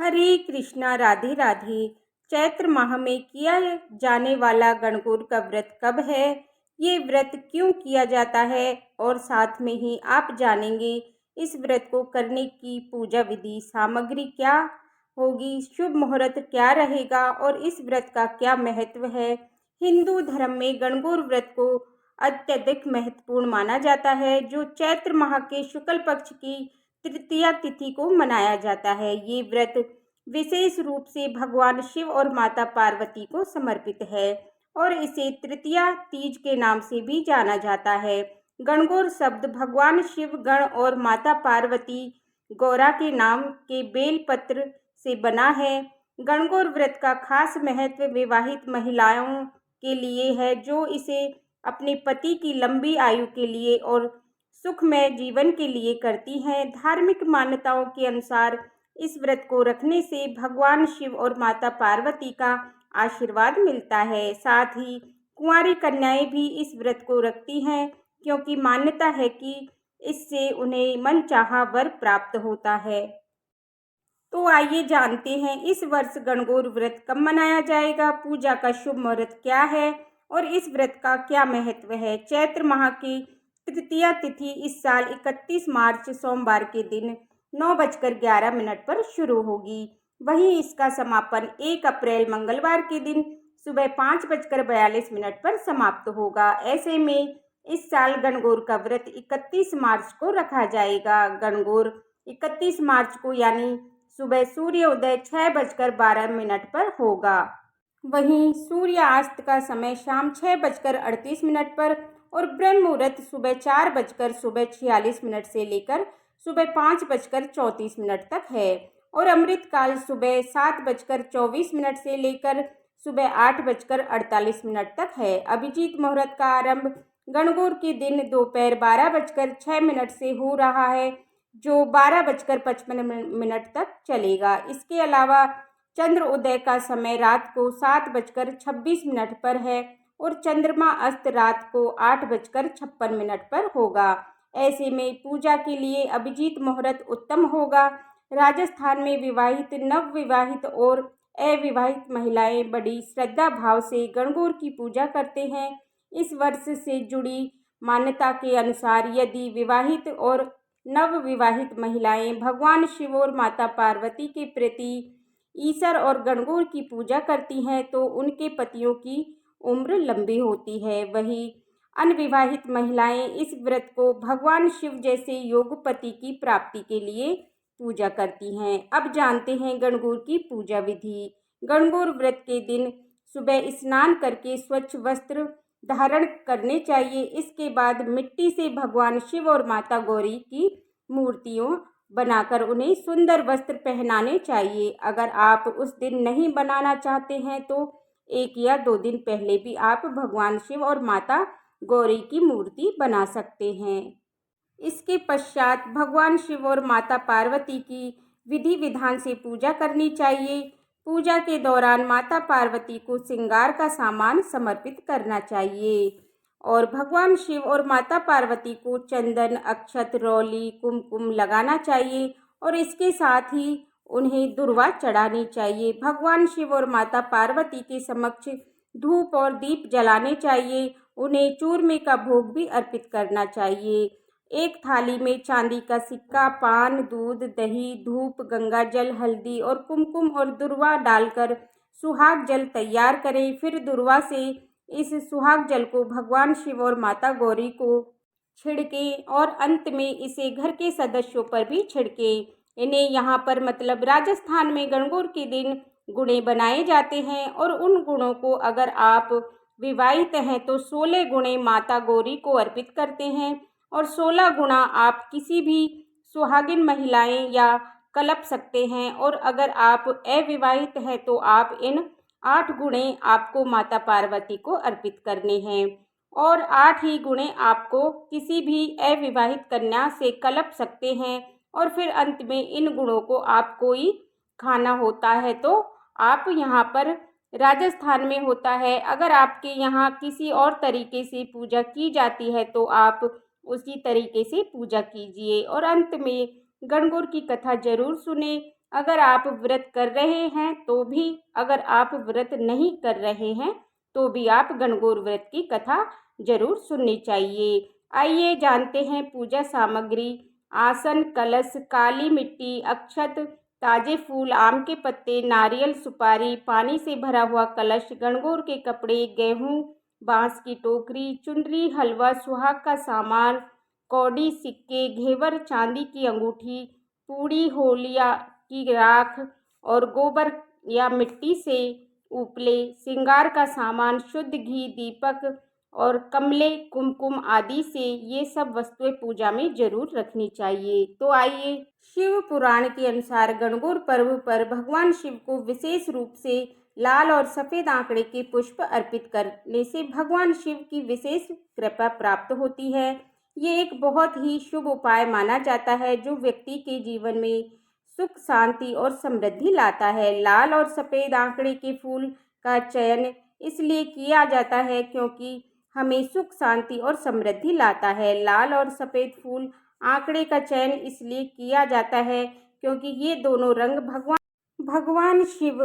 हरे कृष्णा, राधे राधे। चैत्र माह में किया जाने वाला गणगौर का व्रत कब है, ये व्रत क्यों किया जाता है और साथ में ही आप जानेंगे इस व्रत को करने की पूजा विधि, सामग्री क्या होगी, शुभ मुहूर्त क्या रहेगा और इस व्रत का क्या महत्व है। हिंदू धर्म में गणगौर व्रत को अत्यधिक महत्वपूर्ण माना जाता है, जो चैत्र माह के शुक्ल पक्ष की तृतीया तिथि को मनाया जाता है। ये व्रत विशेष रूप से भगवान शिव और माता पार्वती को समर्पित है और इसे तृतीया तीज के नाम से भी जाना जाता है। गणगौर शब्द भगवान शिव गण और माता पार्वती गौरा के नाम के बेलपत्र से बना है। गणगौर व्रत का खास महत्व विवाहित महिलाओं के लिए है, जो इसे अपने पति की लंबी आयु के लिए और सुखमय जीवन के लिए करती हैं। धार्मिक मान्यताओं के अनुसार इस व्रत को रखने से भगवान शिव और माता पार्वती का आशीर्वाद मिलता है। साथ ही कुंवारी कन्याएं भी इस व्रत को रखती हैं, क्योंकि मान्यता है कि इससे उन्हें मनचाहा वर प्राप्त होता है। तो आइए जानते हैं इस वर्ष गणगौर व्रत कब मनाया जाएगा, पूजा का शुभ मुहूर्त क्या है और इस व्रत का क्या महत्व है। चैत्र माह की तृतीया तिथि इस साल 31 मार्च सोमवार के दिन 9:11 पर शुरू होगी। वहीं इसका समापन 1 अप्रैल मंगलवार के दिन सुबह 5:42 पर समाप्त होगा। ऐसे में इस साल गणगौर का व्रत 31 मार्च को रखा जाएगा। गणगौर 31 मार्च को यानी सुबह सूर्योदय 6:12 पर होगा। वहीं सूर्यास्त का समय शाम 6:38 पर और ब्रह्म मुहूर्त सुबह 4:46 से लेकर सुबह 5:34 तक है और अमृत काल सुबह 7:24 से लेकर सुबह 8:48 तक है। अभिजीत मुहूर्त का आरंभ गणगौर के दिन दोपहर 12:06 से हो रहा है, जो 12:55 तक चलेगा। इसके अलावा चंद्र उदय का समय रात को 7:26 पर है और चंद्रमा अस्त रात को 8:56 पर होगा। ऐसे में पूजा के लिए अभिजीत मुहूर्त उत्तम होगा। राजस्थान में विवाहित, नवविवाहित और अविवाहित महिलाएं बड़ी श्रद्धा भाव से गणगौर की पूजा करते हैं। इस वर्ष से जुड़ी मान्यता के अनुसार यदि विवाहित और नवविवाहित महिलाएं भगवान शिव और माता पार्वती के प्रति ईश्वर और गणगौर की पूजा करती हैं तो उनके पतियों की उम्र लंबी होती है। वहीं अनविवाहित महिलाएं इस व्रत को भगवान शिव जैसे योगपति की प्राप्ति के लिए पूजा करती हैं। अब जानते हैं गणगौर की पूजा विधि। गणगौर व्रत के दिन सुबह स्नान करके स्वच्छ वस्त्र धारण करने चाहिए। इसके बाद मिट्टी से भगवान शिव और माता गौरी की मूर्तियों बनाकर उन्हें सुंदर वस्त्र पहनाने चाहिए। अगर आप उस दिन नहीं बनाना चाहते हैं तो 1 या 2 दिन पहले भी आप भगवान शिव और माता गौरी की मूर्ति बना सकते हैं। इसके पश्चात भगवान शिव और माता पार्वती की विधि विधान से पूजा करनी चाहिए। पूजा के दौरान माता पार्वती को श्रृंगार का सामान समर्पित करना चाहिए और भगवान शिव और माता पार्वती को चंदन, अक्षत, रौली, कुमकुम लगाना चाहिए और इसके साथ ही उन्हें दुर्वा चढ़ानी चाहिए। भगवान शिव और माता पार्वती के समक्ष धूप और दीप जलाने चाहिए। उन्हें चूरमे का भोग भी अर्पित करना चाहिए। एक थाली में चांदी का सिक्का, पान, दूध, दही, धूप, गंगा जल, हल्दी और कुमकुम और दुर्वा डालकर सुहाग जल तैयार करें। फिर दुर्वा से इस सुहाग जल को भगवान शिव और माता गौरी को छिड़कें और अंत में इसे घर के सदस्यों पर भी छिड़कें। इन्हें यहाँ पर मतलब राजस्थान में गणगौर के दिन गुणे बनाए जाते हैं और उन गुणों को अगर आप विवाहित हैं तो 16 गुणे माता गौरी को अर्पित करते हैं और 16 गुणा आप किसी भी सुहागिन महिलाएं या कलप सकते हैं और अगर आप अविवाहित हैं तो आप इन 8 गुणे आपको माता पार्वती को अर्पित करने हैं और 8 ही गुणे आपको किसी भी अविवाहित कन्या से कलप सकते हैं और फिर अंत में इन गुणों को आपको ही खाना होता है। तो आप यहाँ पर राजस्थान में होता है, अगर आपके यहाँ किसी और तरीके से पूजा की जाती है तो आप उसी तरीके से पूजा कीजिए और अंत में गणगौर की कथा जरूर सुने। अगर आप व्रत कर रहे हैं तो भी, अगर आप व्रत नहीं कर रहे हैं तो भी आप गणगौर व्रत की कथा जरूर सुननी चाहिए। आइए जानते हैं पूजा सामग्री। आसन, कलश, काली मिट्टी, अक्षत, ताजे फूल, आम के पत्ते, नारियल, सुपारी, पानी से भरा हुआ कलश, गणगौर के कपड़े, गेहूं, बांस की टोकरी, चुनरी, हलवा, सुहाग का सामान, कौड़ी, सिक्के, घेवर, चांदी की अंगूठी, पूड़ी, होलिया की राख और गोबर या मिट्टी से उपले श्रृंगार का सामान, शुद्ध घी, दीपक और कमले, कुमकुम आदि से ये सब वस्तुएं पूजा में जरूर रखनी चाहिए। तो आइए, शिव पुराण के अनुसार गणगौर पर्व पर भगवान शिव को विशेष रूप से लाल और सफेद आंकड़े के पुष्प अर्पित करने से भगवान शिव की विशेष कृपा प्राप्त होती है। ये एक बहुत ही शुभ उपाय माना जाता है जो व्यक्ति के जीवन में सुख, शांति और समृद्धि लाता है। लाल और सफेद आंकड़े के फूल का चयन इसलिए किया जाता है क्योंकि हमें सुख, शांति और समृद्धि लाता है। लाल और सफेद फूल आंकड़े का चयन इसलिए किया जाता है क्योंकि ये दोनों रंग भगवान शिव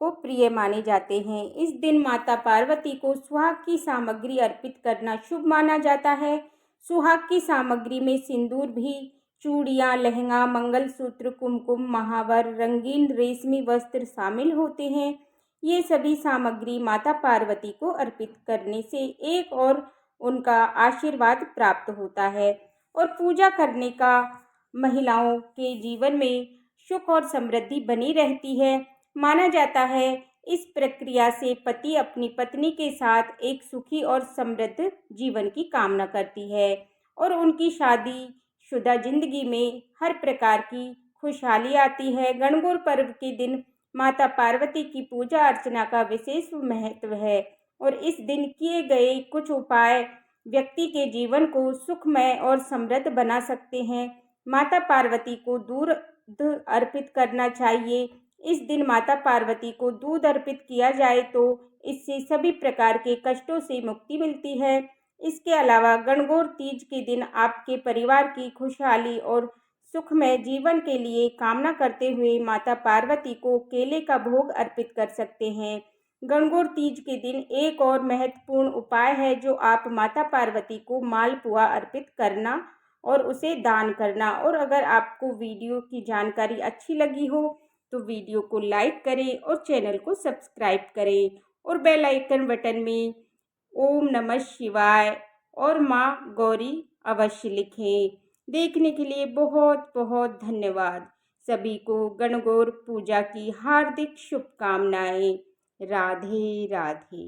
को प्रिय माने जाते हैं। इस दिन माता पार्वती को सुहाग की सामग्री अर्पित करना शुभ माना जाता है। सुहाग की सामग्री में सिंदूर भी, चूड़ियाँ, लहंगा, मंगलसूत्र, कुमकुम, महावर, रंगीन रेशमी वस्त्र शामिल होते हैं। ये सभी सामग्री माता पार्वती को अर्पित करने से एक और उनका आशीर्वाद प्राप्त होता है और पूजा करने का महिलाओं के जीवन में सुख और समृद्धि बनी रहती है। माना जाता है इस प्रक्रिया से पति अपनी पत्नी के साथ एक सुखी और समृद्ध जीवन की कामना करती है और उनकी शादी शुदा जिंदगी में हर प्रकार की खुशहाली आती है। गणगौर पर्व के दिन माता पार्वती की पूजा अर्चना का विशेष महत्व है और इस दिन किए गए कुछ उपाय व्यक्ति के जीवन को सुखमय और समृद्ध बना सकते हैं। माता पार्वती को दूध अर्पित करना चाहिए। इस दिन माता पार्वती को दूध अर्पित किया जाए तो इससे सभी प्रकार के कष्टों से मुक्ति मिलती है। इसके अलावा गणगौर तीज के दिन आपके परिवार की खुशहाली और सुखमय जीवन के लिए कामना करते हुए माता पार्वती को केले का भोग अर्पित कर सकते हैं। गणगौर तीज के दिन एक और महत्वपूर्ण उपाय है जो आप माता पार्वती को मालपुआ अर्पित करना और उसे दान करना। और अगर आपको वीडियो की जानकारी अच्छी लगी हो तो वीडियो को लाइक करें और चैनल को सब्सक्राइब करें और बेल आइकन बटन में ओम नमः शिवाय और माँ गौरी अवश्य लिखें। देखने के लिए बहुत बहुत धन्यवाद। सभी को गणगौर पूजा की हार्दिक शुभकामनाएं। राधे राधे।